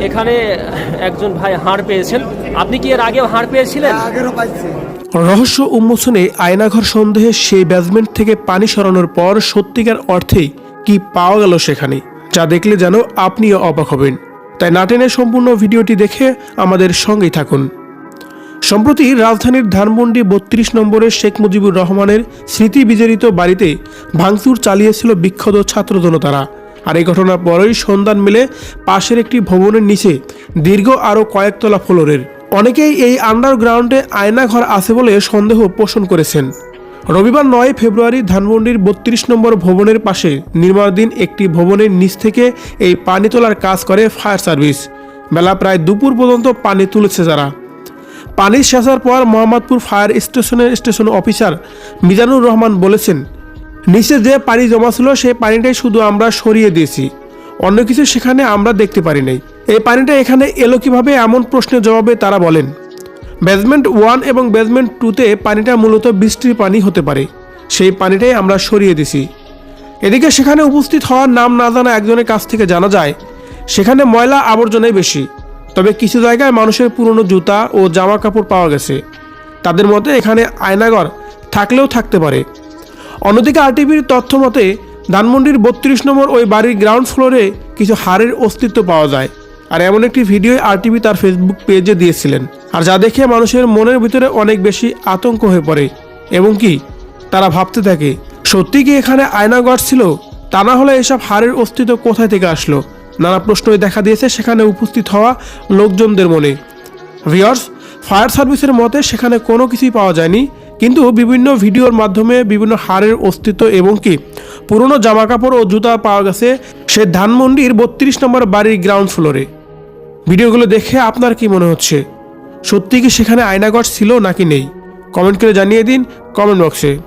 এখানে একজন ভাই হাড় পেয়েছেন, আপনি কি এর আগেও হাড় পেয়েছিলেন? রহস্য উন্মোচনে আয়নাঘর সন্দেহে সেই বেসমেন্ট থেকে পানি সরানোর পর সত্যিকার অর্থেই কি পাওয়া গেল সেখানে, যা দেখলে যেন আপনিও অবাক হবেন। তাই না টেনে সম্পূর্ণ ভিডিওটি দেখে আমাদের সঙ্গেই থাকুন। সম্প্রতি রাজধানীর ধানমন্ডি ৩২ নম্বরের শেখ মুজিবুর রহমানের স্মৃতি বিজড়িত বাড়িতে ভাঙচুর চালিয়েছিল বিক্ষত ছাত্র জনতারা। আর এই ঘটনার পরেই সন্ধান মেলে পাশের একটি ভবনের নিচে দীর্ঘ আরও কয়েকতলা ফ্লোরের। অনেকেই এই আন্ডারগ্রাউন্ডে আয়নাঘর আছে বলে সন্দেহ পোষণ করেছেন। রবিবার ৯ ফেব্রুয়ারি ধানমন্ডির ৩২ নম্বর ভবনের পাশে নির্মাণাধীন একটি ভবনের নিচ থেকে এই পানি তোলার কাজ করে ফায়ার সার্ভিস। বেলা প্রায় দুপুর পর্যন্ত পানি তুলেছে যারা। পানি সেচার পর মোহাম্মদপুর ফায়ার স্টেশনের স্টেশন অফিসার মিজানুর রহমান বলেছেন, নিচে যে পানি জমা ছিল সেই পানিটাই শুধু আমরা সরিয়ে দিয়েছি, অন্য কিছু সেখানে আমরা দেখতে পারি নাই। এই পানিটা এখানে এলো কিভাবে, এমন প্রশ্নের জবাবে তারা বলেন, বেসমেন্ট 1 এবং বেসমেন্ট 2তে পানিটা মূলত বৃষ্টির পানি হতে পারে, সেই পানিটাই আমরা সরিয়ে দিছি। এদিকে সেখানে উপস্থিত হওয়ার নাম না জানা একজনের কাছ থেকে জানা যায় সেখানে ময়লা আবর্জনাই বেশি, তবে কিছু জায়গায় মানুষের পুরনো জুতা ও জামা কাপড় পাওয়া গেছে। তাদের মতে এখানে আয়নাঘর থাকলেও থাকতে পারে। অন্যদিকে আরটিভির তথ্য মতে ধানমন্ডির ৩২ নম্বর ওই বাড়ির গ্রাউন্ড ফ্লোরে কিছু হাড়ের অস্তিত্ব পাওয়া যায়। আর এমন একটি ভিডিও আরটিভি তার ফেসবুক পেজে দিয়েছিলেন, আর যা দেখে মানুষের মনের ভিতরে অনেক বেশি আতঙ্ক হয়ে পড়ে এবং কি তারা ভাবতে থাকে, সত্যি কি এখানে আয়নাঘর ছিল? তা না হলে এসব হাড়ের অস্তিত্ব কোথায় থেকে আসলো? নানা প্রশ্নই দেখা দিয়েছে সেখানে উপস্থিত হওয়া লোকজনদের মনে। ভিউয়ার্স, ফায়ার সার্ভিসের মতে সেখানে কোনো কিছুই পাওয়া যায়নি, কিন্তু বিভিন্ন ভিডিওর মাধ্যমে বিভিন্ন হাড়ের অস্তিত্ব এবং কি পুরনো জামাকাপড় ও জুতা পাওয়া গেছে সে ধানমন্ডির ৩২ নম্বর বাড়ির গ্রাউন্ড ফ্লোরে। ভিডিওগুলো দেখে আপনার কি মনে হচ্ছে? সত্যি কি সেখানে আয়নাঘর ছিল নাকি নেই? কমেন্ট করে জানিয়ে দিন কমেন্ট বক্সে।